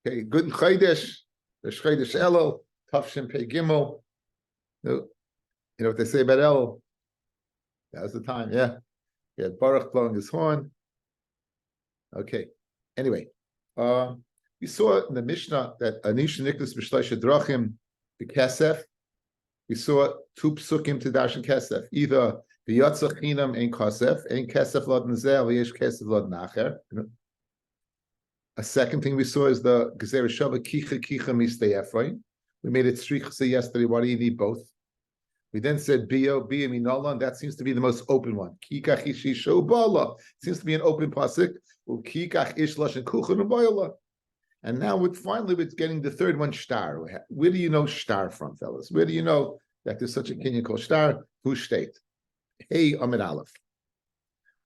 Okay, good Chodesh, the Chodesh Elul, Tafshin Pei Gimel. You know what they say about Elul? That was the time, yeah. He had Baruch blowing his horn. Okay. Anyway, we saw in the Mishnah that Anish Niklas B'Shloisha Drachim B'Kesef. We saw two psukim to Darshan Kesef. Either V'Yotzach Chinam Ein Kesef, Ein Kesef Lod Nazel, V'Yesh Kesef Lod Nacher. A second thing we saw is the Gezer Shava Kicha Kicha Mistei Efrain. We made it Strichse yesterday. Why do you need both? We then said Bio Minola, and that seems to be the most open one. Kikach Ishi Shobala seems to be an open pasuk. Kikach Ishlash and Kuchen and And now we're getting the third one, Shtar. Where do you know Shtar from, fellas? Where do you know that there's such a kinyan called Shtar? Who state? Hey, Amid Aleph.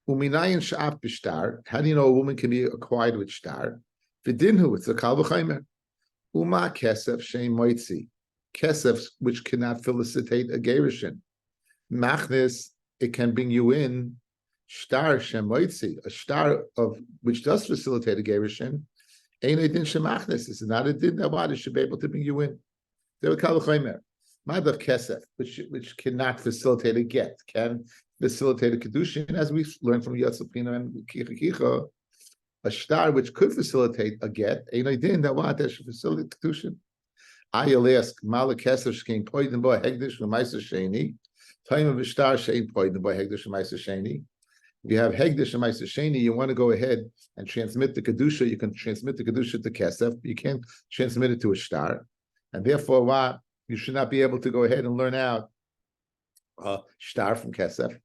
Uminayin Sha'af B'Shtar. How do you know a woman can be acquired with Shtar? V'dinhu, it's a Kal V'chaimer. Uma Kesef Shein Moitzi. Kesef, which cannot felicitate a Gerushin. Machnis, it can bring you in. Shtar Shem Moitzi, a Shtar of which does facilitate a Gerushin. Ain't a din shemachnis. It's not a din that what it should be able to bring you in. They would call it chaymer. Madav kesef, which cannot facilitate a get, can facilitate a kedushin, as we've learned from Yatzapina and Kicha Kicha. A shtar which could facilitate a get, ain't a din that what that should facilitate kedushin. I'll ask Mala kesef shkein poiden bo hegdish v'maisa sheni. Time of a shtar shein poiden bo hegdish v'maisa sheni. If you have Hegdish and Ma'aser Sheni, you want to go ahead and transmit the Kedusha. You can transmit the Kedusha to Kesef, but you can't transmit it to a Shtar. And therefore, what you should not be able to go ahead and learn out Shtar from Kesef.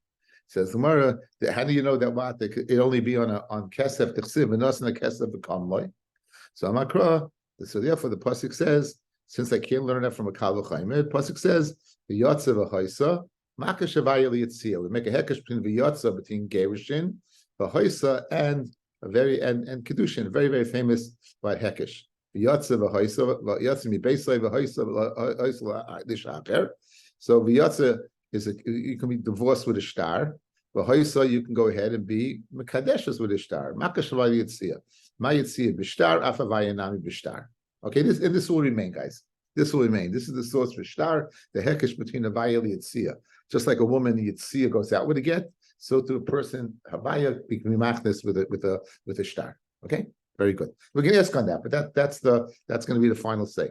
Says the Gemara, how do you know that what it only be on Kesef T'chsiv and not on a Kesef V'kamloi? So Amakra, so therefore the pasuk says, since I can't learn that from a Kal V'chaimer, the pasuk says the Yotze V'Haisa. We make a hekesh between v'yotza, between gerushin, v'hoisa, and Kidushin, very, very famous about hekesh. V'yotza v'hoisa, v'yotza mi beisai v'hoisa l'ishacher. So v'yotza you can be divorced with a shtar. V'hoisa, you can go ahead and be mekadeshes with a shtar. Makashavai yitzia, ma yitzia b'shtar, afavayanami b'shtar. Okay, this will remain, guys. This will remain. This is the source for shtar, the hekesh between the vayel yitzia. Just like a woman Yitzia goes out with a get, so to a person Havaya become machnes with a shtar. Okay, very good. We can ask on that, but that's going to be the final say.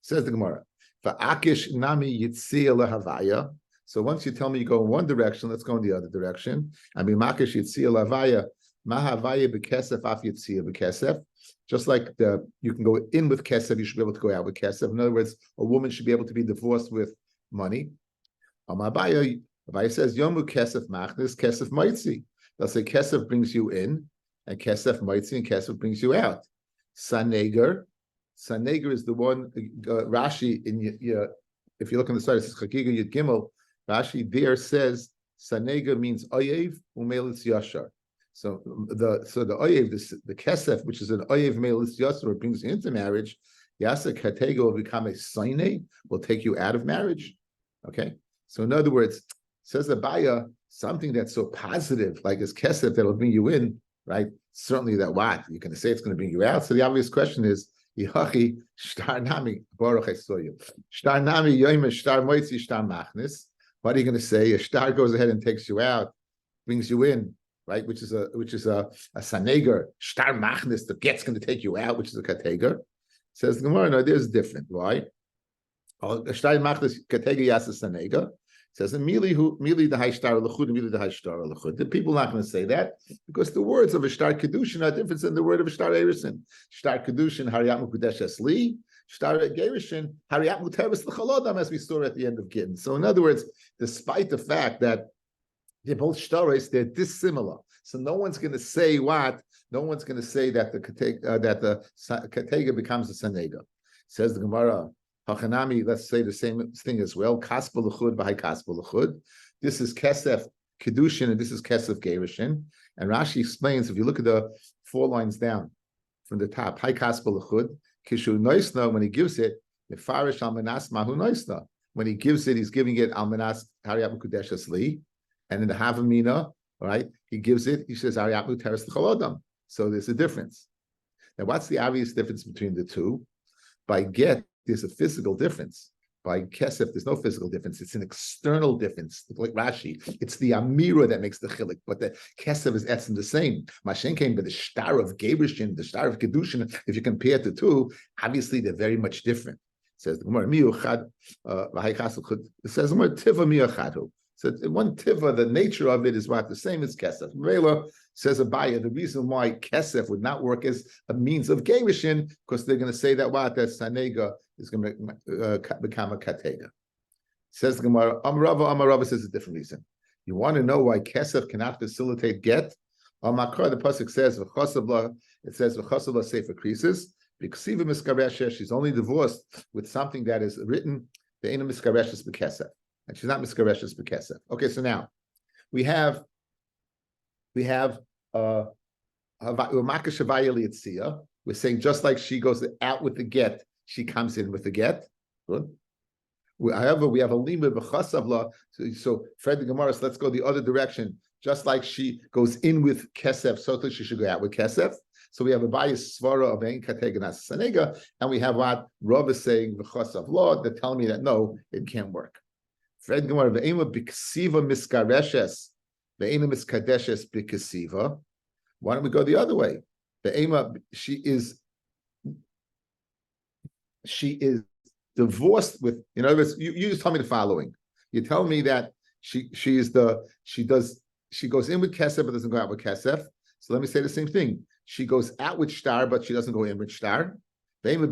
Says the Gemara, "Va'akish nami Yitzia lehavaya." So once you tell me you go in one direction, let's go in the other direction. I mean, makish Yitzia lehavaya, mahavaya bekesef af Yitzia bekesef. Just like you can go in with kesef, you should be able to go out with kesef. In other words, a woman should be able to be divorced with money. Abaya says Yomu Kesef Machnis, Kesef Maitzi. They'll say Kesef brings you in, and Kesef Maitzi, and Kesef brings you out. Saneger is the one. Rashi if you look on the side, it says Chagiga Yud Gimel. Rashi there says Saneger means Oyev Umelitz Yashar. So the Oyev, the Kesef, which is an Oyev Umelitz Yashar, brings you into marriage. Yasa Katega will become a Sine, will take you out of marriage. Okay. So in other words, says Abaya, something that's so positive, like as kesef, that'll bring you in, right? Certainly that what? You're going to say it's going to bring you out. So the obvious question is, Yihachi, shtar nami, baruch esoyu. Shtar nami, yoyme, shtar moitzi, shtar machnis. What are you going to say? A shtar goes ahead and takes you out, brings you in, right? Which is a saneger. Shtar machnis, the get's going to take you out, which is a kateger. Says the Gemara, no, there's different. Why? Shtar machnis, kateger yasa saneger. Says immediately the high star lechud, immediately the high star lechud. The people are not going to say that because the words of a star kedushin are different than the word of a star erison. Star kedushin hariyat mukudeshes li, star gerushin hariyat muteres l'chalodam, as we saw at the end of Gittin. So in other words, despite the fact that they're both shtaros, they're dissimilar. So no one's going to say what. No one's going to say that the katega becomes a sanega. Says the Gemara. Hachanami, let's say the same thing as well. Kaspa l'chud b'hai kaspa l'chud. This is kesef kedushin and this is kesef gerushin. And Rashi explains, if you look at the 4 lines down from the top, hai kaspa l'chud, kishu noisna, when he gives it, nefarish al manas mahu noisna. When he gives it, he's giving it al manas hariyat mukudeshes li. And in the havamina, all right, he gives it, he says hariyat muteres l'chalodam. So there's a difference. Now, what's the obvious difference between the two? By get, there's a physical difference. By kesef, there's no physical difference. It's an external difference. Like Rashi, it's the amira that makes the chilik, but the kesef is etzim the same. Mashen came by the star of Gebrishin, the star of Kidushin. If you compare the two, obviously they're very much different. It says the Gemara miyuchad. It says the Gemara tiva miyuchadu. So one tiva, the nature of it is what the same as kesef. Rela says Abaya, the reason why kesef would not work as a means of Gebrishin, because they're going to say that what that sanega is going to become a katega. Says the Gemara, Amarava says a different reason. You want to know why kesef cannot facilitate get? Makar, the pasuk says v'chosavla. It says v'chosavla sefer creases. B'ksiva miskareshes. She's only divorced with something that is written. Ve'ena miskareshes b'kesef, and she's not miskareshes b'kesef. Okay, so now we have we're saying just like she goes out with the get, she comes in with the get. Good. However, we have a limud b'chasavla. So Fred the Gemara, let's go the other direction. Just like she goes in with kesef, so too she should go out with kesef. So we have a bias svara of ein kateganas sanega, and we have what Rabbi is saying b'chasavla that tell me that no, it can't work. Fred Gemara ve'ema b'ksiva miskareshes ve'ena miskadeshes b'ksiva. Why don't we go the other way? Ve'ema, she is divorced with, in other words, you just tell me the following. You tell me that she goes in with kesef but doesn't go out with kesef. So let me say the same thing. She goes out with shtar, but she doesn't go in with shtar. Good.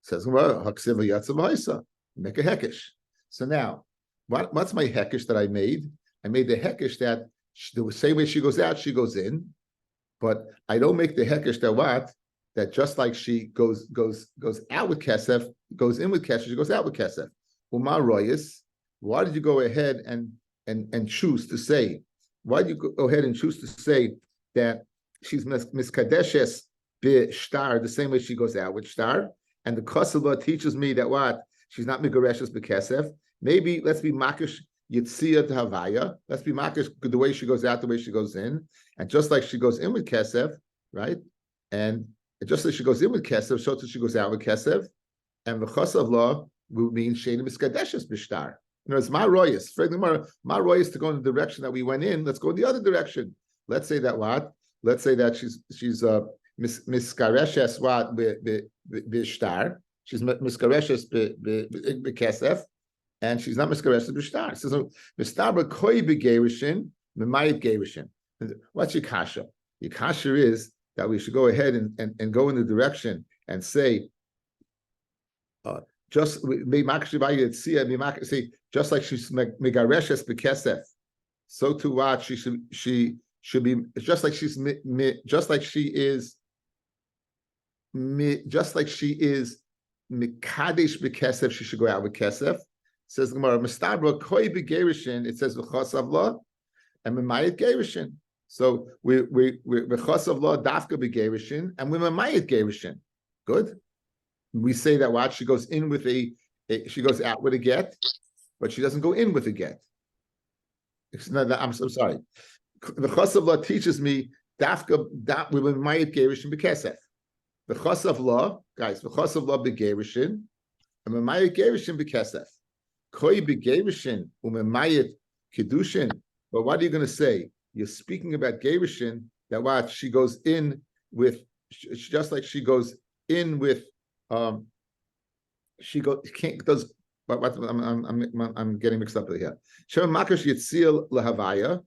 Says make a hekesh. So now, what's my hekesh that I made? I made the hekesh that the same way she goes out, she goes in. But I don't make the hekesh that what? That just like she goes out with kesef, goes in with kesef, she goes out with kesef. Umar royis, why did you go ahead and choose to say? Why did you go ahead and choose to say that she's miskadeshes be shtar the same way she goes out with shtar? And the Kosova teaches me that what? She's not migareshes be kesef. Maybe let's be makish yitzia to havaya. Let's be makish the way she goes out, the way she goes in. And just like she goes in with kesef, right? And just like she goes in with kesef, so too she goes out with kesef. And the chosav law would mean sheni miskadeshes b'shtar. You know, it's my royas. My royas to go in the direction that we went in. Let's go in the other direction. Let's say that what? Let's say that she's miskareshes what b'shtar. She's miskareshes b'kesef, and she's not miskareshes b'shtar. So mistabra koi b'gerishin, memayit gerishin. What's your kasha? Your kasha is that we should go ahead and go in the direction and say, just just like she's megareshes bekesef, so too what she should be just like she is mikadesh bekesef. She should go out with kesef. Says the Gemara, mistabra koi begerishin. It says v'chosavla and memayit gerishin. So we're v'chosavla dafka begerishin and we're memayit gerishin. Good. We say that what she goes in with she goes out with a get, but she doesn't go in with a get. I'm so sorry. The chosav law teaches me dafka that we might gerishin bekesef. The chosav law, guys, the chosav law begerishin and memayit gerishin bekesef. Koi begerishin umemayit kidushin. But what are you going to say? You're speaking about gerishin that what she goes in with, just like she goes in with. She does. What I'm getting mixed up here. Makish yitzil lahavaya.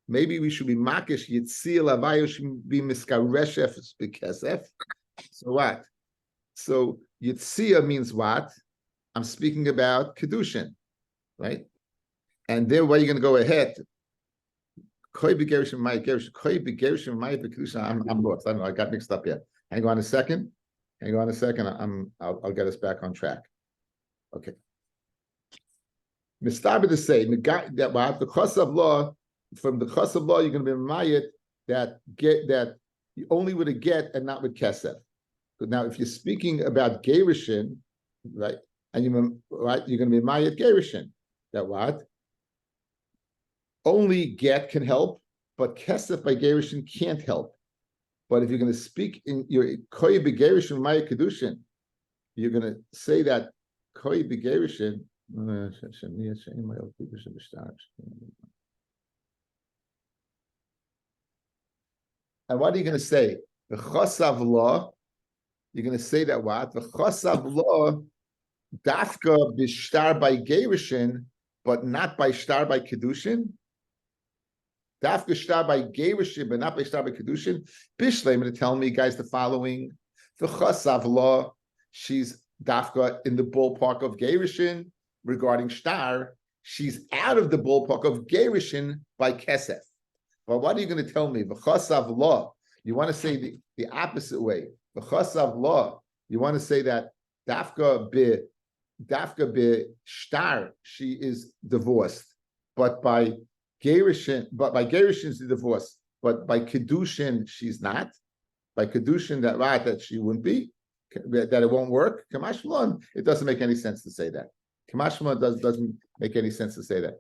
Maybe we should be makish yitzil lahavaya. Should be miskareshef bekesef. So what? So yitzia means what? I'm speaking about kedushin, right? And then where are you going to go ahead? Koi begerishim my gerishim. Koi begerishim my kedushin. I'm lost. I don't know. I got mixed up here. Hang on a second. I'll get us back on track. Okay. Mistabed to say that the chosav law, from the chosav law, you're going to be mayit that you only with a get and not with kesef. But now, if you're speaking about gerishin, right, and you're going to be mayit gerishin. That what? Only get can help, but kesef by gerushin can't help. But if you're going to speak in your koi begerushin maya kedushin, you're going to say that koi begerushin. And what are you going to say? The chosav law. You're going to say that what? The chosav law dafka b'shtar by gerushin, but not by shtar by kedushin. Dafka shtar by gerushin, but not by shtar by kedushin. Bishlei, I'm going to tell me, guys, the following: the chosav law, she's dafka in the ballpark of gerushin regarding shtar. She's out of the ballpark of gerushin by kesef. But what are you going to tell me? The chosav law. You want to say the opposite way. The chosav law. You want to say that dafka be shtar, she is divorced, but by gerushin is the divorce, but by kedushin she's not. By kedushin that she wouldn't be, that it won't work. Kamash Malon, it doesn't make any sense to say that. Kamash Malon doesn't make any sense to say that.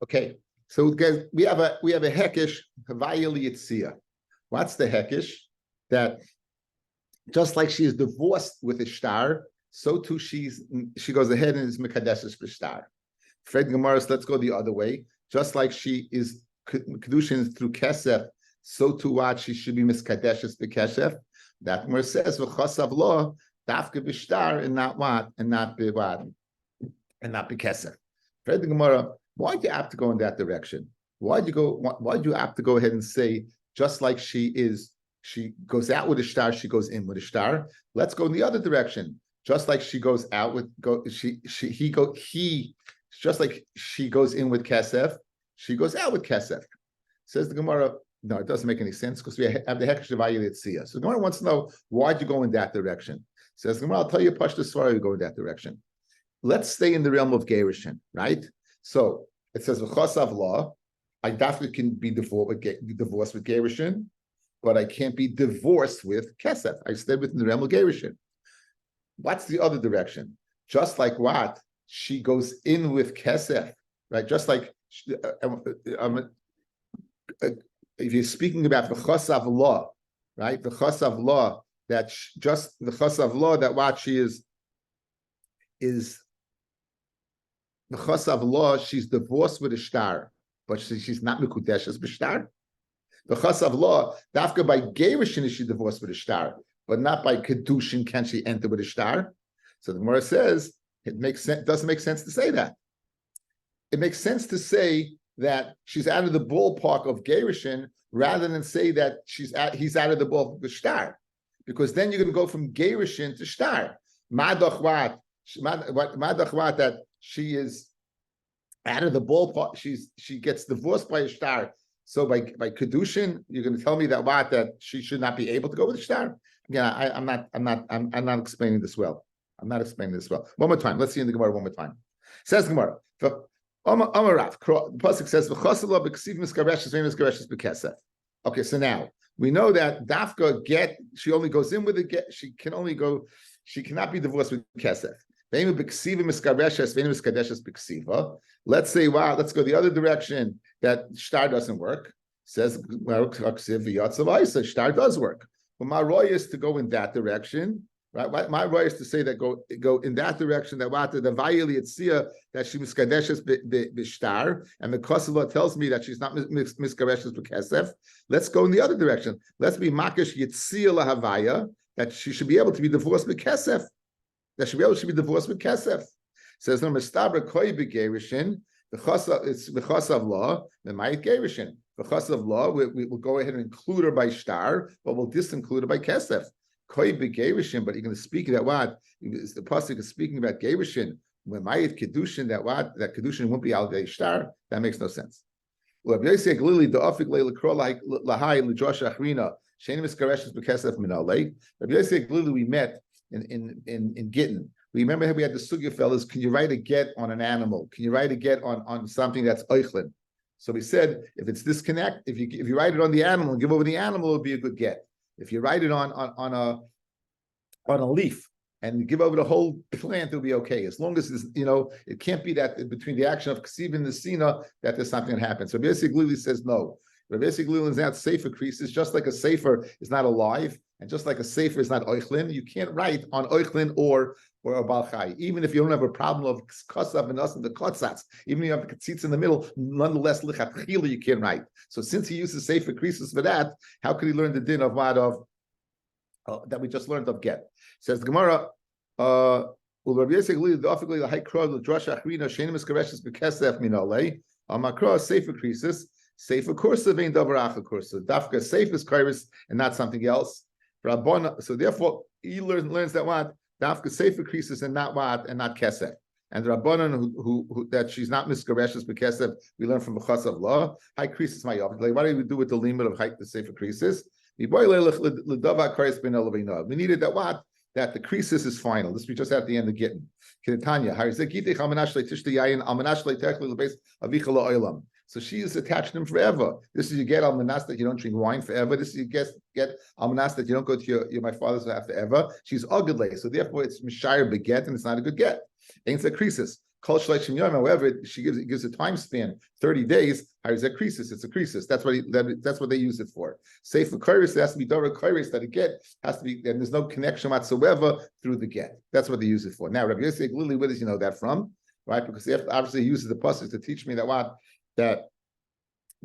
Okay, so guys, we have a hekesh havayeli yitzia. What's the hekesh? That just like she is divorced with a shtar, so too she goes ahead and is mekadeshes b'shtar. Fred Gemaras, let's go the other way. Just like she is kedushin through kesef, so too what she should be miskadeshes b'kesef. That Gemara says v'chosav lo dafka b'shtar and not what and not b'vad and not b'kesef. Fred Gemara, why'd you have to go in that direction? Why'd you have to go ahead and say just like she goes out with a shtar, she goes in with a shtar. Let's go in the other direction. Just like she goes out with just like she goes in with kesef, she goes out with kesef. Says the Gemara, no, it doesn't make any sense because we have the hekesh devayil yitzia. So the Gemara wants to know, why'd you go in that direction? Says the Gemara, I'll tell you pashta svara, you go in that direction. Let's stay in the realm of gerushin, right? So it says v'chosav law, I definitely can be divorced with gerushin, but I can't be divorced with kesef. I stay within the realm of gerushin. What's the other direction? Just like what? She goes in with kesef, right? Just like if you're speaking about the chosav law, right? The chosav law that just the chosav law that what she is the chosav law. She's divorced with a shtar, but she's not mekudeshes b'shtar. The chosav law dafka by gerushin is she divorced with a shtar, but not by kedushin can she enter with a shtar. So the Gemara says it makes sense. Doesn't make sense to say that. It makes sense to say that she's out of the ballpark of gerushin rather than say that he's out of the ballpark of shtar, because then you're going to go from gerushin to shtar. Madach what that she is out of the ballpark. She gets divorced by a shtar. So by kedushin, you're going to tell me that she should not be able to go with a shtar. Again, I'm not explaining this well. I'm not explaining this well. One more time. Let's see in the Gemara one more time. Says the Gemara. The pasuk says okay, so now we know that dafka get, she only goes in with a get. She cannot be divorced with kesef. Let's say, wow, let's go the other direction, that shtar doesn't work. Says shtar does work. But my roy is to go in that direction, right? My roy is to say that go in that direction, that what the vayili etzia, that she miskadeshes b'shtar, and the Kosovo tells me that she's not miskadeshes b'kesef. Let's go in the other direction. Let's be makish yitzia lahavaya, that she should be able to be divorced b'kesef. That should be able to be divorced with kesef. Says no mistabra koi begerishin. It's the chosav law. The ma'it gerishin. The chosav law. We will go ahead and include her by shtar, but we'll disinclude her by kesef. Koi begerishin. But you're going to speak that what? The pasuk is speaking about gerishin. When ma'it kedushin, that kedushin won't be al shtar. That makes no sense. Rabbi Yosef Glili the ofik leilakro lahai l'josh achrina shein miskareshes b'kesef minalei. Rabbi Yosef Glili we met in Gittin. Remember how we had the sugya fellas, can you write a get on an animal? Can you write a get on something that's oichlin? So we said, if it's disconnect, if you write it on the animal and give over the animal, it would be a good get. If you write it on a leaf and give over the whole plant, it'll be okay. As long as it can't be that between the action of Ksiv and the Sina that there's something that happens. So basically, says no. Rabbi Glili is not sefer creases, just like a sefer is not alive, and just like a sefer is not oichlin. You can't write on oichlin or a balchai, even if you don't have a problem of kasav and us and the kotzatz. Even if you have katzitz in the middle, nonetheless lichatchila you can't write. So since he uses sefer creases for that, how could he learn the din of what of that we just learned of get? Says the Gemara. Sefer creases. Sefer kursa vein davaracha kursa. Dafka sefer is kairis and not something else. So therefore, he learns that what dafka sefer creases and not what and not kesef. And the Rabbanan who that she's not miskareshes bekesef, we learn from the chasav law. High creases my yob. Like what do we do with the limit of height the sefer creases? We needed that what that the creases is final. This we just at the end of getting. So she is attached to him forever. This is you get almanas that you don't drink wine forever. This is you get almanas that you don't go to your my father's house forever. She's ugly, so therefore it's mishayir beget and it's not a good get. Ain't that creases. However, she gives a time span 30 days. How is that creases? It's a creases. That's what they use it for. Say for kairis, it has to be dara kairis that a get has to be, and there's no connection whatsoever through the get. That's what they use it for. Now, Rabbi Yosef Lili, where does you know that from? Right? Because obviously he uses the pasuk to teach me that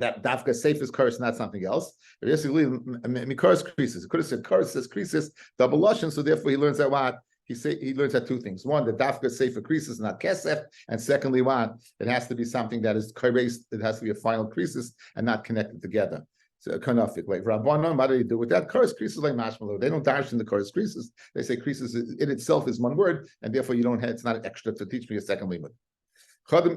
dafka safe is curse, not something else. Mikaris creases. It could have said curse says creases, double lashon. So therefore, he learns that what he learns that two things. One, the dafka safe creases, not kesef, and secondly, one, it has to be something that is kairis. It has to be a final creases and not connected together. So kanafik, like Rabbanon, what do you do with that? Curse creases like mashmallow. They don't dash in the curse creases. They say creases in itself is one word, and therefore you don't have. It's not an extra to teach me a second limit.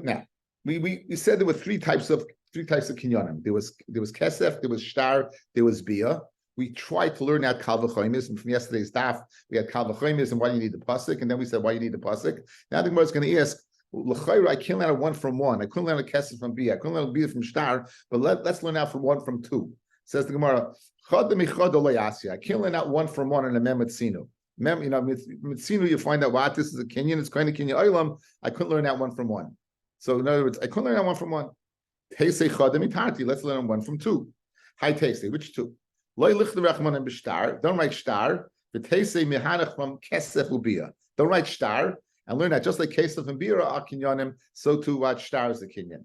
Now. We said there were three types of kinyanim. There was kesef, there was shtar, there was bia. We tried to learn out kal v'choimis, and from yesterday's daf we had kal v'choimis and why you need the pasuk, and then we said why you need the pasuk. Now the Gemara is going to ask, l'chayra, I can't learn out one from one. I couldn't learn a kesef from bia. I couldn't learn a bia from shtar, but let's learn out from one from two. Says the Gemara, I can't learn out one from one in a memitzinu. Mitzinu, you find out what this is a kinyan. It's kind of kinyan olam. I couldn't learn out one from one. So in other words, I couldn't learn that one from one. Let's learn one from two. High teisei, which two? Don't write shtar. The teisei mehanach from kesef ubia. Don't write shtar and learn that just like kesef and bira are kinyanim, so too what shtar is the kinyan.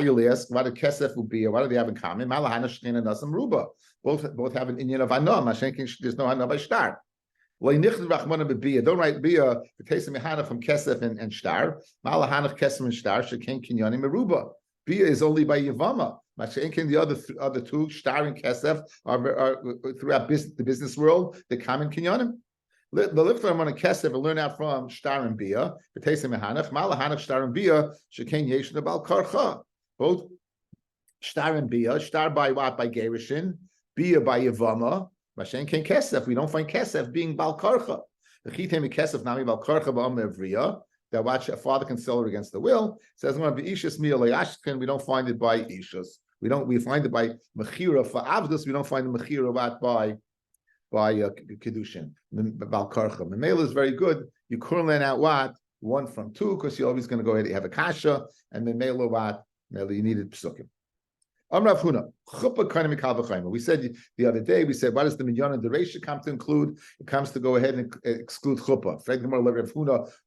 You'll ask, what do kesef ubia? What do they have in common? Malahana shkin and nasam ruba. Both have an inyan of anam. There's no anam by shtar. Don't write bia the case of mehana from kesef and shtar. Malahanach kesef and shtar shekain kinyanim meruba. Bia is only by yavama. Mashenkin the other two shtar and kesef are throughout the business world the common kinyanim. The lifter on a kesef will learn out from shtar and bia. The case of mehanach malahanach shtar and bia shekain yeshin abal karcha. Both shtar and bia. Shtar by what? By gerushin. Bia by yavama. Mashen ken kesef. We don't find kesef being bal karcha. The chitemi kesef nami bal karcha ba'amevriya. That watch a father can sell her against the will. It says going to be ishas miyaleyashkin. We don't find it by ishas. We find it by mechira for avdus. We don't find the mechira by Kidushin bal karcha. Memela is very good. You couldn't learn out what one from two because you're always going to go ahead and have a kasha and memela what memela you needed psukim. We said the other day, what does the minyan and the reisha come to include? It comes to go ahead and exclude chuppah.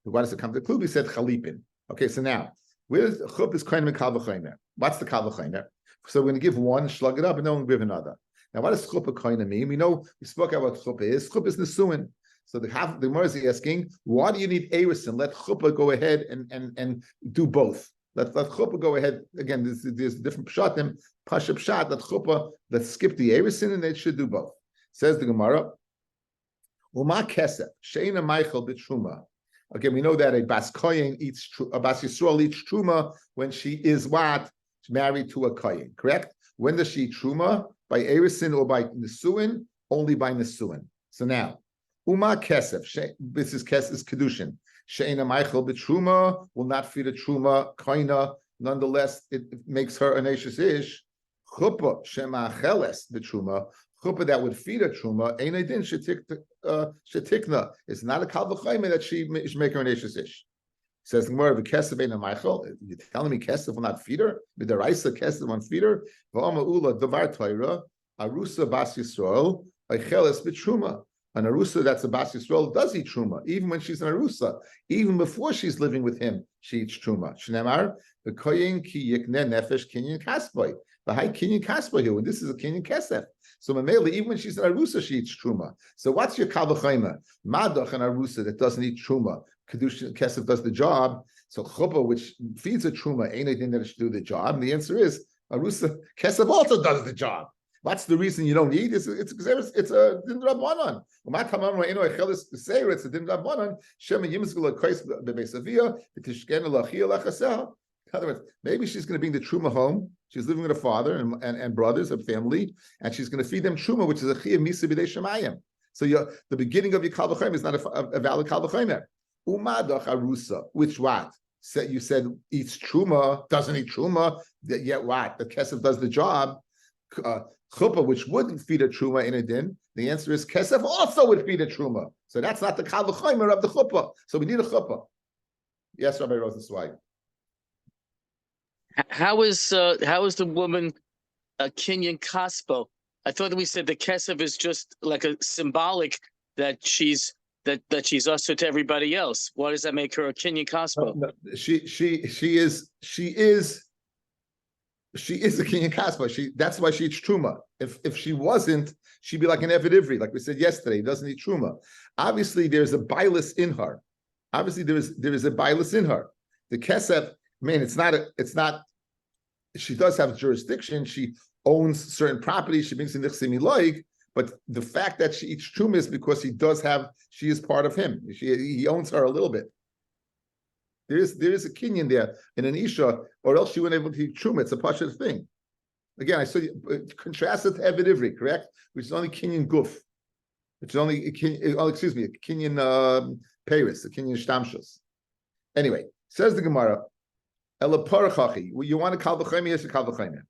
What does it come to include? We said chalipin. Okay, so now, where's chuppah is kind of kal v'chaymer? What's the kal v'chaymer? So we're going to give one, slug it up, and then we'll give another. Now, what does chuppah kind of mean? We know, we spoke about what chuppah is. Chuppah is nesuin. So the Gemara is asking, why do you need erison? Let chuppah go ahead and do both. Let chuppah go ahead. Again, there's different pshatim. Pasha pshat, let chuppah, let's skip the erisin, and they should do both. Says the Gemara, Uma kesef, sheina meichel b'truma. Okay, we know that a bas kohen eats, a bas Yisrael eats truma when she is what? Married to a kohen, correct? When does she eat truma? By erisin or by nesuin? Only by nesuin. So now, Uma kesef, this is Kidushin. She'ena Michael b'truma will not feed a truma koina. Nonetheless, it makes her an ashes ish. Chuppah shema cheles b'truma. chuppah that would feed a truma, ein din shetikna. It's not a kal v'chayme that she is making an ish. Says the Gemara of Kesef ein Michael. You're telling me Kesef will not feed her? B'daraisa Kesef won't feed her. V'ama ula davar Torah arusa bas Yisrael aicheles b'truma. An arusa that's a bas Yisrael does eat truma, even when she's an arusa, even before she's living with him, she eats truma. Shnemar v'koyin ki yikne nefesh kinyan kasboy. V'hai kinyan kasboy here, and this is a kinyan kesef. So Mamela, even when she's an arusa, she eats truma. So what's your kal v'chayma? Madach an arusa that doesn't eat truma. Kidushin kesef does the job. So chuppah, which feeds a truma, ain't anything that it should do the job. And the answer is arusa kesef also does the job. What's the reason you don't eat? It's a din rabbanon. It's a din rabbanon. Shema yimzgul kais bebesavia v'tishken lachia lachaseh. In other words, maybe she's going to bring the truma home. She's living with her father and brothers and family, and she's going to feed them truma, which is a chiyuv misa b'dei shemayim. So the beginning of your kal v'chayim is not a valid kal v'chayim. Umadach arusa, which what? You said eats truma, doesn't eat truma, yet what? The kesef does the job. Chuppah, which wouldn't feed a truma in a din, the answer is kesef also would feed a truma. So that's not the kal v'chaymer of the chuppah. So we need a chuppah. Yes, Rabbi Rosenzweig. How is the woman a kinyan kaspo? I thought that we said the kesef is just like a symbolic that she's usher to everybody else. Why does that make her a kinyan kaspo? No, she is a kinyan kaspo. That's why she eats truma. If she wasn't, she'd be like an Eved Ivri, like we said yesterday. Doesn't eat truma. Obviously, there's a bilus in her. Obviously, there is a bilus in her. The kesef, it's not. She does have jurisdiction. She owns certain properties. She brings in nichsim iloig. But the fact that she eats truma is because she is part of him. He owns her a little bit. There is a kinyan there in an isha, or else she wouldn't be able to eat truma. It's a pashut thing. Again, I saw you contrast it to Eved Ivri, correct? Which is only kinyan guf. Which is only kinyan Paris, a kinyan shtamshus. Anyway, says the Gemara, Ela parachachi. You want to kal v'chayim? Yes, kal v'chayim.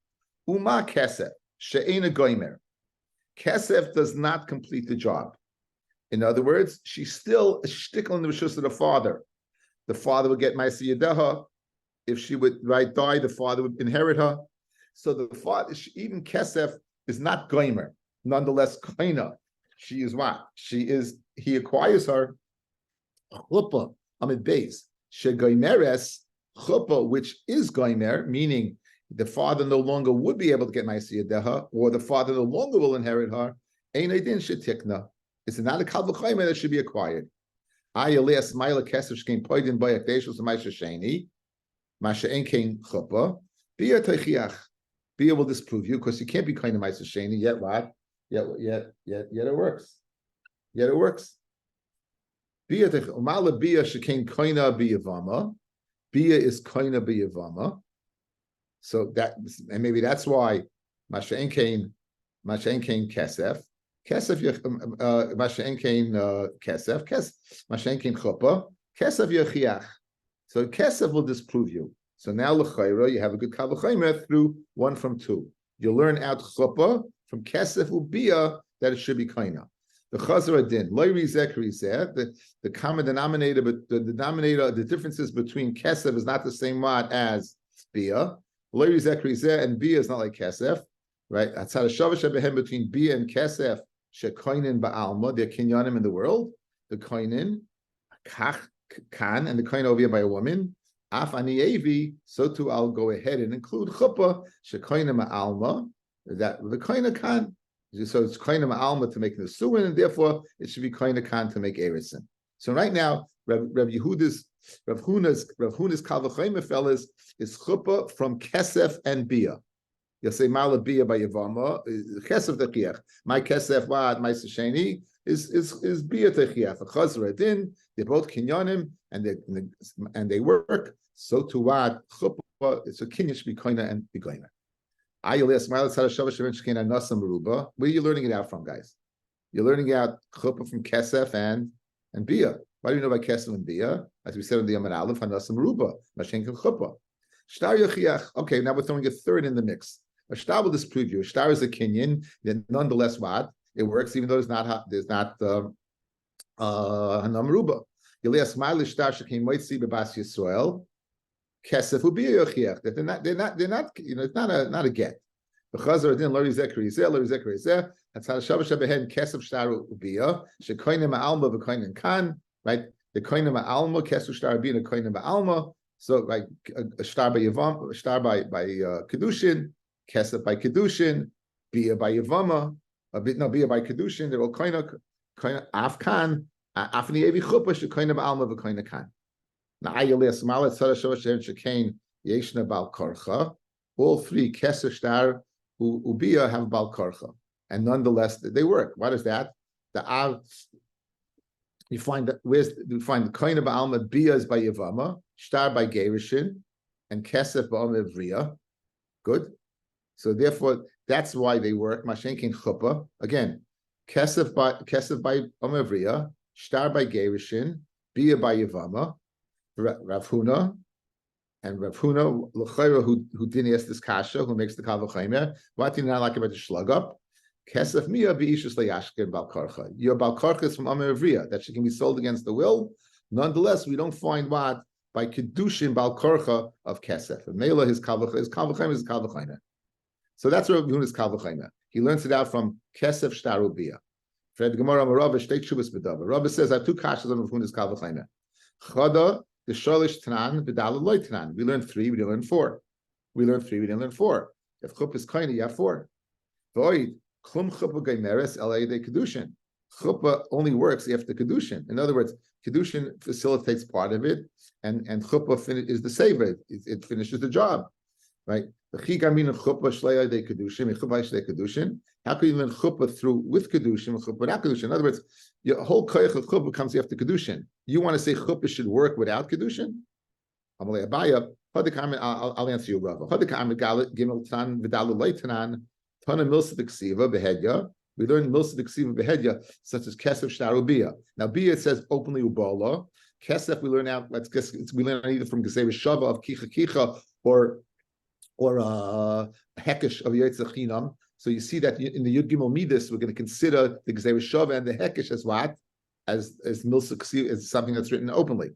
Uma kesef she'ena goymer. Kesef does not complete the job. In other words, she's still a shtickle in the rishus of the father. The father would get ma'aseh yedeha. If she would die, the father would inherit her. So the father, even Kesef, is not goymer. Nonetheless, koina. She is what? He acquires her. Chuppah, amid base. She goymeres, chuppah, which is goymer, meaning the father no longer would be able to get ma'aseh yedeha, or the father no longer will inherit her. Ein din shetikna. It's not a kal v'chaymer that should be acquired. Ayaleas ma'ila kesef shkein poidin bayakdeshus ma'isha sheni, ma'asha ein kein chuppah. Bia teichiach. Bia will disprove you because you can't be kind of ma'asha sheni. Yet what? Yet it works. Yet it works. Bia teichiach. Umala bia shekein koina biyavama. Bia is koina biyavama. So that, and maybe that's why Masha ein kein kesef. Kesef Masha ein kein kesef. Masha ein kein chuppah. Kesef yechiach. So kesef will disprove you. So now l'chayra you have a good kal v'chaymer through 1 from 2. You learn out chuppah from kesef ubia that it should be kaina. The chazar din loy rizek rizeh. The common denominator, but the differences between kesef is not the same word as bia. Loy rizek rizeh and bia is not like kesef, right? That's how the shavash behem between bia and kesef shekoinin ba'alma. They're kinyanim in the world. The koinin kach kan and the koin over here by a woman. Af ani avi. So too I'll go ahead and include chuppah shekoinim ba'alma. That the koina kan. So it's koina ma'alma to make the suin, and therefore it should be koina kan to make erisin. So right now, Rav Huna's kal v'chaymer fellas is chuppah from kesef and bia. You'll say mala bia by yavama kesef techiach. My kesef what my sesheni is bia techiach. A chazra din. They're both kinyanim and they work. So to what chuppah? So kinyan should be koina and be goymer. Where are you learning it out from, guys? You're learning out chuppah from kesef and bia. Why do you know about kesef and bia? As we said in the Yom Aleph, hanasam ruba, mashenkel chuppah. Shtar yochiach. Okay, now we're throwing a third in the mix. A shtar will disprove you. A shtar is a kinyan, then nonetheless what? It works even though there's not hanam ruba. Yilias ma'al shtar shekim moitzi bebas Yisrael. Kesef will be a yochiach. They're not. It's not a get. Because or din lori zekri zeh. That's how Shabbat Shabbat kesef shtar ubiyah. Shekoinem ma'alma v'koinem kan. Right. The koinem ma'alma kesef shtar ubiyah koinem ma'alma. So like a shtar by Yavam, a shtar by Kidushin, kesef by Kidushin, biyah by Yavama, biyah by Kidushin. They're all koinem afkan. Afni evi chuppah shekoinem ma'alma v'koinem kan. All three kesef shtar ubiyah have bal karcha, and nonetheless they work. What is that? The av you find that you find the koine ba'alma biyah is by Yavama, shtar by Gerushin, and kesef ba'alma vriya. Good. So therefore, that's why they work. Mashenkin chuppah again. Kesef by Vriya, shtar by Gerushin, biyah by Yavama. Rav Huna l'chayra who didn't ask this kasha, who makes the kal v'chaymer. What did not like about the slug up? Kesef mia b'ishus layashkin bal karcha. Your bal karcha is from Amir Avriya, that she can be sold against the will. Nonetheless, we don't find what by kedushin bal karcha of kesef. And Mela his kal v'chaymer is kal v'chaymer. So that's where Rav Huna's kal v'chaymer. He learns it out from kesef shtar ubiyah. Fred Gemara Rabbi state shubas b'davar. Rabbi says I have two kashas on Rav Huna's kal v'chaymer. Chada the shalish tanan v'dal loy tanan. We learned 3, we didn't learn 4. We learned 3, we didn't learn 4. If chuppah is kaina, you have 4. Void klum chuppah geimeres de kedushin. Chuppah only works after kedushin. In other words, kedushin facilitates part of it, and chuppah is the saver. It finishes the job, right? The chigamin chuppah shleya de kedushin, chuppah de kedushin. How can you learn chuppah through with kedushin, chuppah without kedushin? In other words, your whole koyach of chuppah comes after kedushin. You want to say chuppah should work without kedushin? I'll answer you, Rabbi. We learn milsa d'ksiva behedya, such as kesef shtar ubiyah. Now biyah it says openly ubala. Kesef we learn out. We learn either from gesei shava of kicha or hekesh of yitzchinam. So you see that in the Yud Gimel Midas, we're going to consider the Gzeir Shava and the Hekesh as what? As Milsa Ksiv, as something that's written openly.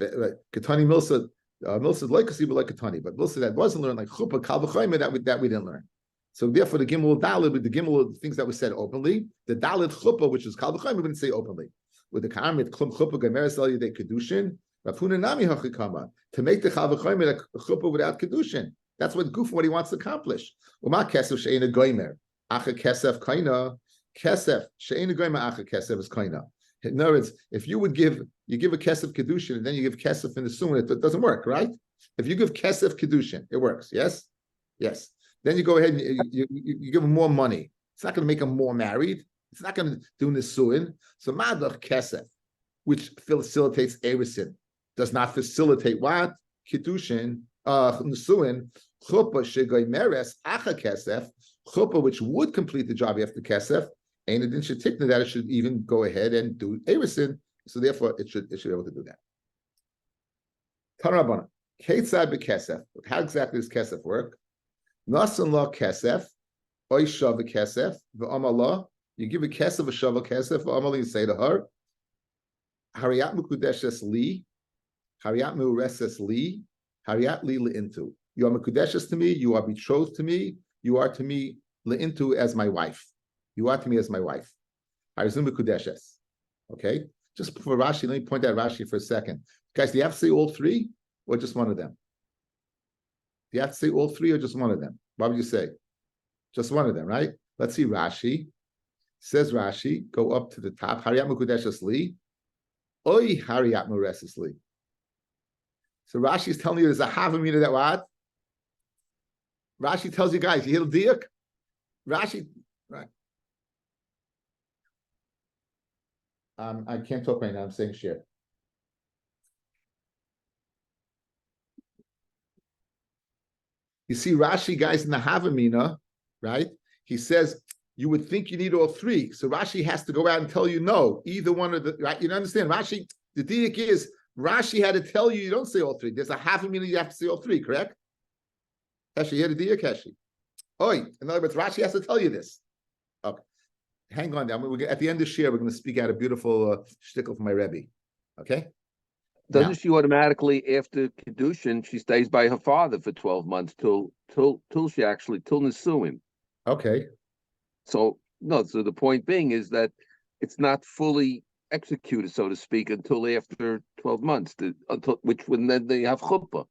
Katani Milsa like Ksiv like Katani, but Milsa that wasn't learned like Chuppah, Kal V'chaymer, that we didn't learn. So therefore the Gimel Dalit, with the Gimel things that were said openly, the Dalit Chuppah, which is Kal V'chaymer, we didn't say openly. With the Karmit Klum Chuppah Gemeres Al Yedei Kedushin, Rav Huna Nami Hachikama, to make the Kal V'chaymer a Chuppah without Kedushin. That's what he wants to accomplish. Uma kesef she'ena goymer, acha kesef kaina, kesef she'ena goymer, acha kesef is kaina. In other words, if you give a kesef kedushin and then you give kesef in the sunnah, it doesn't work, right? If you give kesef kedushin, it works. Yes. Then you go ahead and you give him more money. It's not going to make him more married. It's not going to do nisuin. So madach kesef, which facilitates erisin, does not facilitate what kedushin. Nisuin chuppah shegoymeres acha kesef, chuppah which would complete the job after kesef, and it didn't shetikna that it should even go ahead and do erisin. So therefore, it should be able to do that. Tanarabana ketzad bekesef. How exactly does kesef work? Nasan la kesef, oy shava kesef, v'amala. You give a kesef a shava kesef, v'amala you say to her, Hariyat mukudeshes li, Hariyat mureses li. Hariyat li le'intu. You are mekudeshes to me. You are betrothed to me. You are to me le'intu as my wife. You are to me as my wife. Harizum mekudeshes. Okay. Just for Rashi, let me point out Rashi for a second, guys. Do you have to say all 3 or just one of them? Do you have to say all 3 or just one of them? What would you say? Just one of them, right? Let's see Rashi. Says Rashi, go up to the top. Hariyat mekudeshes li. Oy hariyat mureses li. So Rashi is telling you there's a havamina that what? Rashi tells you guys, you hear the diuk? Rashi, right? I can't talk right now. I'm saying share. You see Rashi, guys, in the havamina, right? He says you would think you need all 3. So Rashi has to go out and tell you no, either one of the right. You understand? Rashi, the diuk is. Rashi had to tell you don't say all 3. There's a havamina you have to say all 3, correct? Heshi, you had a diuk, Heshi. Oi, in other words, Rashi has to tell you this. Okay, hang on. At the end of this year, we're going to speak out a beautiful shtickle from my Rebbe. Okay. Doesn't she automatically, after Kidushin, she stays by her father for 12 months till Nisuim? Okay. So the point being is that it's not fully executed, so to speak, until after 12 months, when then they have chuppah.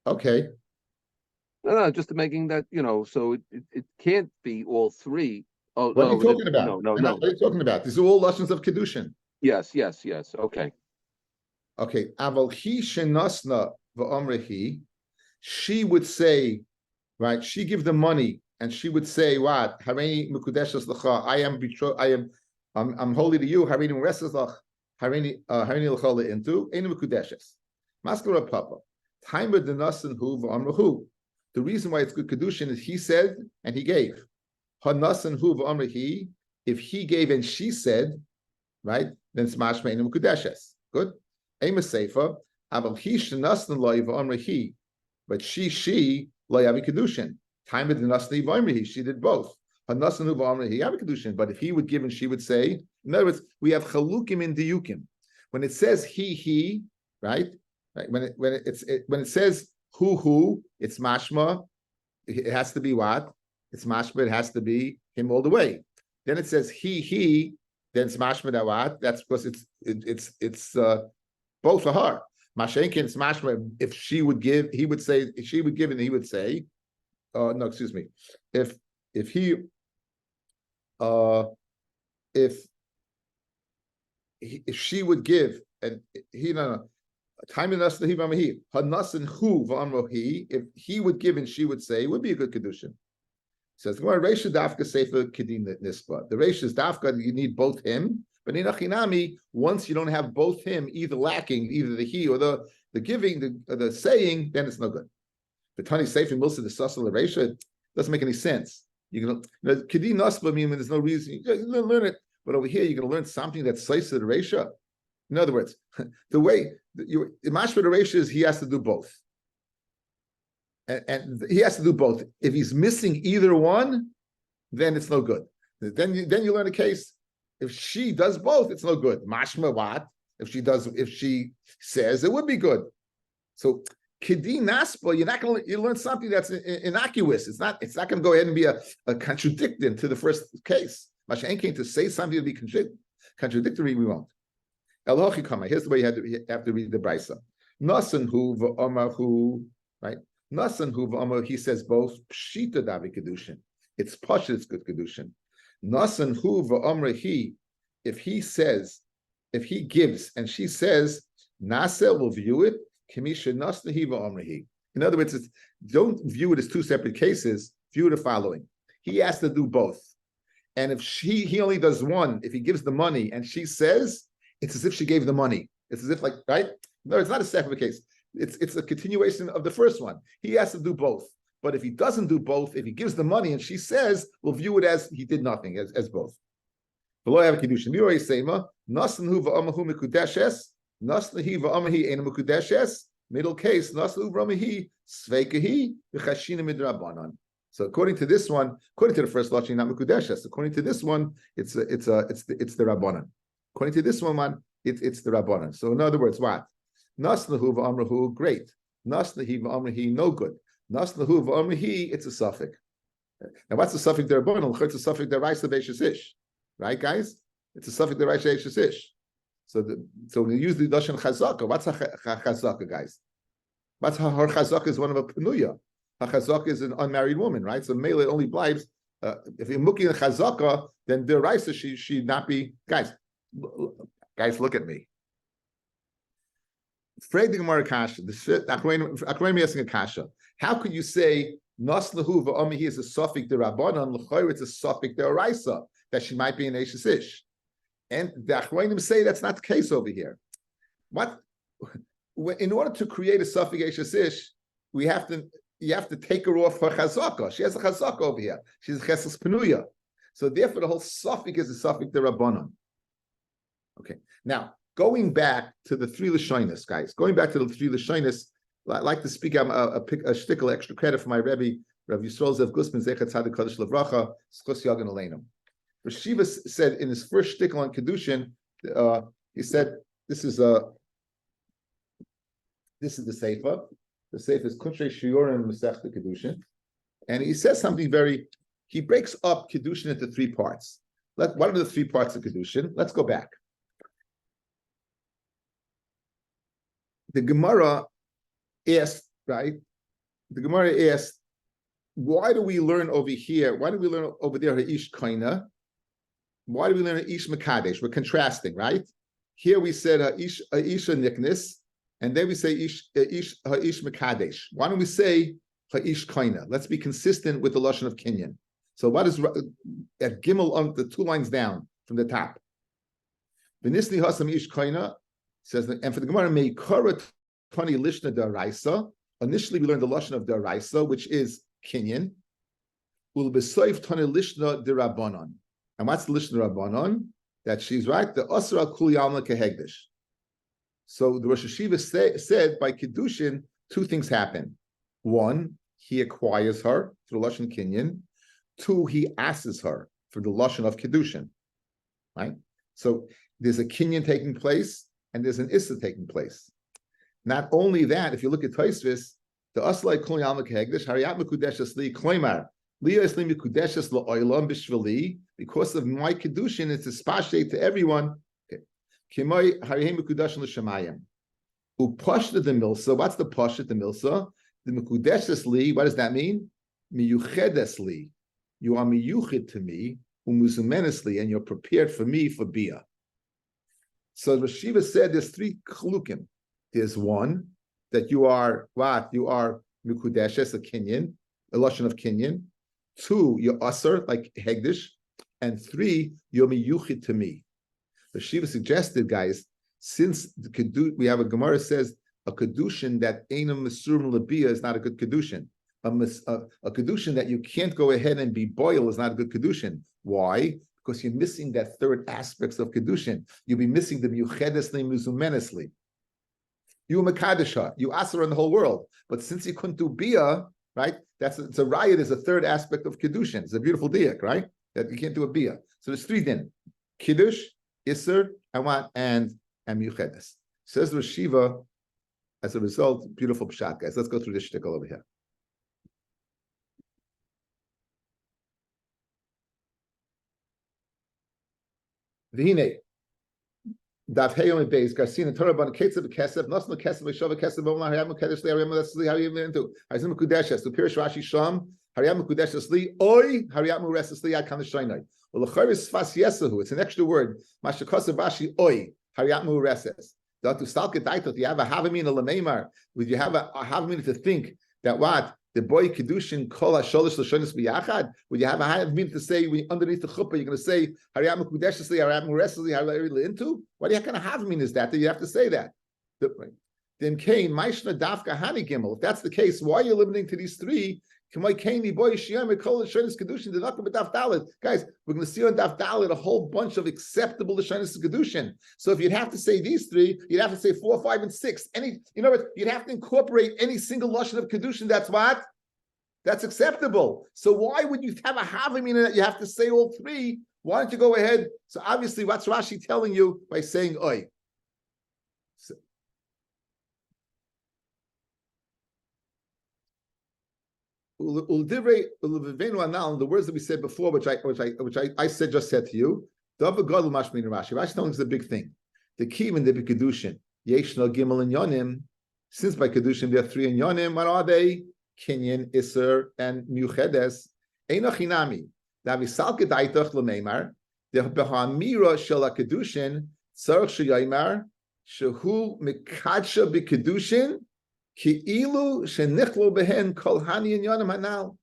Okay. No, just making that, so it can't be all three. Oh, what no, are you talking about? No. What are you talking about? These are all lessons of Kidushin. Yes. Okay. Okay. Aval hi shenasna v'omrehi. She would say, right? She give the money, and she would say, "What? Hareini mekudeshes l'cha. I am betrothed. I'm holy to you. Hareini mereses lach. Hareini l'cha le'intu. Einu mekudeshes. Maskara papa. Timer denasan hu v'omrehu. The reason why it's good Kedushin is he said and he gave. Hanasan hu v'omrehi. If he gave and she said, right, then it's mashma einu mekudeshes. Good. Ema seifa. Aval hi shenasan lo v'omrehi. But she lo yavi Kedushin. Time of the Nasni V'Amrihi, she did both. Hanasanu V'Amrihi yavi Kedushin. But if he would give and she would say, in other words, we have chalukim in diyukim. When it says he, right? When it says who, it's mashma. It has to be what? It's mashma. It has to be him all the way. Then it says he. Then it's mashma that what? That's because it's both for her. Mashenkin, it's mashma. If she would give, he would say. If she would give, and he would say. No, excuse me. If she would give, and he time in us the he hanasin hu v'amrohi. If he would give and she would say, it would be a good kedushin. Says the Reisha dafka sefer kedin nispa. The Reisha is dafka. You need both him, but in achinami, once you don't have both him, either lacking, either the he or the giving, the saying, then it's no good. The Tani Sefer Milsa the Sasal Reisha doesn't make any sense. You're gonna Kedin Nasba mean there's no reason you learn it, but over here you're gonna learn something that's slice of the Reisha. In other words, the way the Mashma the Reisha is he has to do both. And he has to do both. If he's missing either one, then it's no good. Then you learn a case. If she does both, it's no good. Mashma what? If she says it would be good. So Kidin Naspa, you learn something that's innocuous. It's not going to go ahead and be a contradiction to the first case. Mashen came to say something to be contradictory. We won't. Elochi Kama. Here's the way you have to read the Brisa. Nasan hu v'omahu, right? Nasan hu v'omahu. He says both pshita davi kedushin. It's pasha. It's good kedushin. Nasan hu v'omrehi. If he gives and she says, Nasa will view it. In other words, don't view it as two separate cases. View the following: he has to do both, and if he only does one, if he gives the money and she says, it's as if she gave the money. It's as if right? No, it's not a separate case. It's a continuation of the first one. He has to do both, but if he doesn't do both, if he gives the money and she says, we'll view it as he did nothing, as both. Below have a Kidushin. Middle case, so according to this one, according to the first lashon, not mekudeshes. According to this one, it's the rabbanan. According to this one, it's the rabbanan. So in other words, what? Naslahu v'amrahu, great. Naslahi v'amrahi, no good. Naslahu v'amrahi, it's a suffix. Now what's the suffix derabbanan? It's a suffix deraisa ve'shesish, right, guys? It's a suffix deraisa ve'shesish. So when you use the Dashon Chazaka, what's a Chazaka, guys? What's her Chazaka is one of a Penuya. A Chazaka is an unmarried woman, right? So Mele only blibes. If you're looking at Chazaka, then the Raisa she not be guys, look at me. Freg the Gemara Kasha. The Akrayim asking a Kasha. How could you say Naslahu v'Amihi is a suffix the Rabbanan, l'chayr it's a suffix the Raisa that she might be an Eishes Ish? And the Achronim say that's not the case over here. In order to create a suffix Eishes Ish, you have to take her off her chazaka. She has a chazaka over here. She's a cheses penuya. So therefore, the whole suffix is a suffix the rabbanon. Okay. Now going back to the three lashonis, guys. Going back to the three lashonis, I like to speak. A shtickle extra credit for my Rebbe Rav Yisrael Zev Gusman Zechat Tzadik Kodesh Levracha Schus Yagan Aleinu. Shiva said in his first shtickle on Kidushin, he said, this is the Seifa. The Seifa is Kutrei Shiurim Masech the Kidushin. And he says something he breaks up Kidushin into three parts. What are the three parts of Kidushin? Let's go back. The Gemara asked, right? The Gemara asked, why do we learn over here? Why do we learn over there Ha'ish Kaina? Why do we learn Ha'ish Makadesh? We're contrasting, right? Here we said Ha'ish Niknis, and then we say Ha'ish Makadesh. Why don't we say Ha'ish Kaina? Let's be consistent with the Lashon of Kinyan. So what is at Gimel on the 2 lines down from the top? V'nisni Hasam Ish Kaina says, and for the Gemara, Meikara Tani Lishna Daraisa. Initially, we learned the Lashon of Daraisa, which is Kinyan. Ulbesoif Tani Lishna Derabanan. And what's the Lishna Rabbanon? That she's right, the Asra Kul Yalma Kehegdish. So the Rosh Hashiva said by Kidushin, 2 things happen. 1, he acquires her through Lashon Kinyan. 2, he asks her for the Lashon of Kidushin. Right? So there's a Kinyan taking place and there's an Issa taking place. Not only that, if you look at Tosfos, the Aslai Kol Yalma Kehegdish, Hariyat Mekudeshes Li Kloimar, Liya Isli Mekudeshes La'olam Bishvili, because of my Kedushin, it's a spashe to everyone. Kimoi Hariyim Mekudeshin L'Shamayim. Upashta the Milsa, what's the Pashta the Milsa? The Mekudeshes Li, what does that mean? Miyuchedes Li. You are miyuched to me, umuzumenesli, and you're prepared for me for Bia. So Rashiva said there's 3 chlukim. There's 1 that you are what? You are mikudeshes, a Kinyan, a lashon of Kinyan. 2, you're aser, like Hegdish. And 3, you're miyuched to me. Rashiva suggested, guys, since we have a Gemara says a kedushin that ainam misurim labia is not a good kedushin. A kedushin that you can't go ahead and be boil is not a good kedushin. Why? Because you're missing that 3rd aspects of kedushin. You'll be missing the miyuchedesli muzumenesli. You makadesha, you aser in the whole world. But since you couldn't do bia, right? It's a riot is a 3rd aspect of kedushin. It's a beautiful diak, right? That you can't do a bia. So there's 3 din: kiddush, iser, and miyuchedes. Says the Shiva. As a result, beautiful pshat, guys. Let's go through this shtickle over here. V'hine, Daf Yomi Beis Garcina Torah Ban Ketzev Kesef Nosno Kesef V'Shova Kesef V'Omar Hariyam Kedesh Li Hariyam Lesli Hariyam Into Harizim Kudeshes to Pirish Rashi Sham Hariyam Kudeshes Li Oy Hariyam Reses Li Ad Kanashainai. Well, the Chavis Fas Yesahu. It's an extra word. Mashakosav Rashi Oy Hariyam Reses. That to stalk it daitot. You have a havamin a lameimar. Would you have a havamin to think that what? The boy Kidushin kol hasholish l'shonis b'yachad. Would you have a havamin to say underneath the chuppah? You're going to say Hariyam Kudeshesli, Hariyam Resesli, Hariyam into. What kind of havamin is that you have to say that? Then Cain Maishna Dafka Hani Gimel. If that's the case, why are you limiting to these 3? Guys, we're going to see on Daf Dalet a whole bunch of acceptable L'shonis Kedushin. So if you'd have to say these 3, you'd have to say 4, 5, and 6. You'd have to incorporate any single Lashon of Kedushin. That's what? That's acceptable. So why would you have a Havamina that you have to say all 3? Why don't you go ahead? So obviously, what's Rashi telling you by saying Oy? The words that we said before, which I said to you, Rashi telling us the big thing. The key in the Kidushin, Yeshna Gimel and Yonim. Since by Kidushin we have 3 in Yonim, what are they? Kinyan, Isser, and Muchedes. Einachinami. Davisalke Daitach Lemeimar. The Behamira Shel Kedushin. Tzarch Sheyaimar. Shehu Mikadsha B'Kedushin. Ki ilu shenichlo behen kol hani and yonim hanal.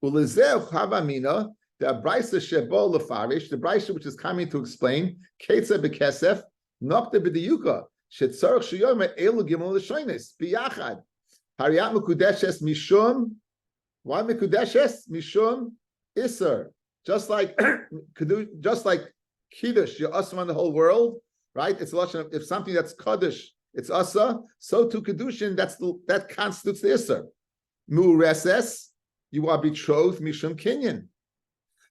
Ulezeh chavamina the brayso shebo lefarish the brayso which is coming to explain ketze bekesef nokte b'diyuka shetzarich sheyom elu gimel l'shonis biyachad hariyat mekudeshes mishum. Why mekudeshes mishum iser? Just like kiddush, you're asma on the whole world, right? It's a lashon of if something that's kaddish. It's asa, so to Kedushin, that constitutes the Isser. Mureses, you are betrothed mishum kinyan.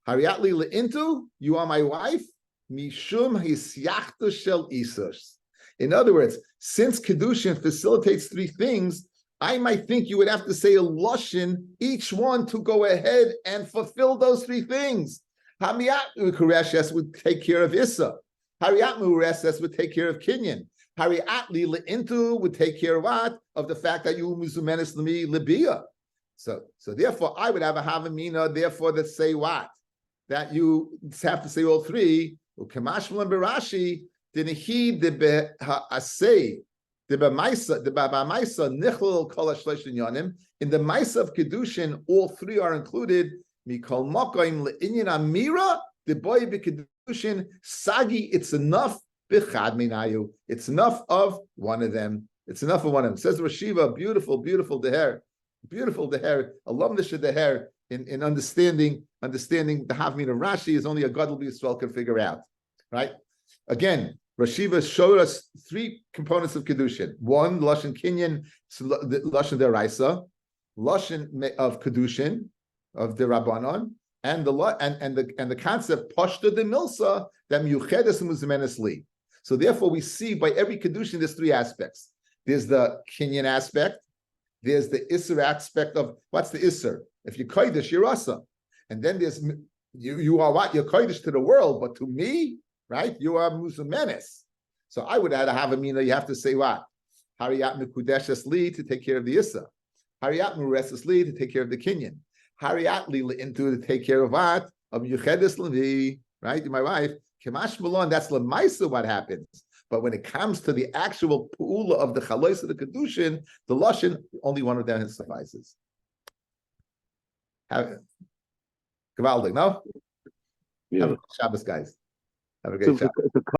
Hariatli le'intu, you are my wife mishum hisyachta shel isus. In other words, since Kidushin facilitates three things, I might think you would have to say a lashon each one to go ahead and fulfill those three things. Hamiyat Kureshes would take care of Issa. Hariat Mureses would take care of Kinyan. Hariatli Le'intu would take care of what? Of the fact that you Muzumenis Lemi Libya. So therefore, I would have a Havamina, therefore, that say what? That you have to say all three. Ukemashmal and Barashi, Dinahi de Asay. In the Maisa of Kedushin, all three are included. Mikol Mokoim le'inyan amira, the boy b'Kedushin sagi. It's enough b'chad minayu. It's enough of one of them. It's enough of one of them. Says Rashiva, beautiful deher. Alum the deher in understanding the Havmin of Rashi is only a Gadol B'Yisrael can figure out. Right? Again, Rashiva showed us three components of Kedushin. One, Lashon Kinyan, Lashon Deraisa, Lashon of Kedushin, of the Rabbanon, and the concept Pashta de Milsa, that Miyuchedes Muzemenes Li. So therefore, we see by every Kedushin there's three aspects. There's the Kinyan aspect, there's the Isser aspect of what's the Isser? If you Kodesh, you're Asa. And then there's you are what? You're Kodesh to the world, but to me, right? You are Muzumenes. So I would add a Havamina, you have to say what? Hariyat Mekudeshes Li to take care of the Issa. Hariyat Mureses Li to take care of the Kinyan. Hariyat Li into to take care of what? Of Yuchedes Levi, right? My wife. Kemash Malon, that's Lemaisa what happens. But when it comes to the actual Pu'ula of the Chalois of the Kedushin, the Lashon, only one of them suffices. Gewaldig, no? Yeah. Have a good Shabbos, guys. Have a great Shabbos.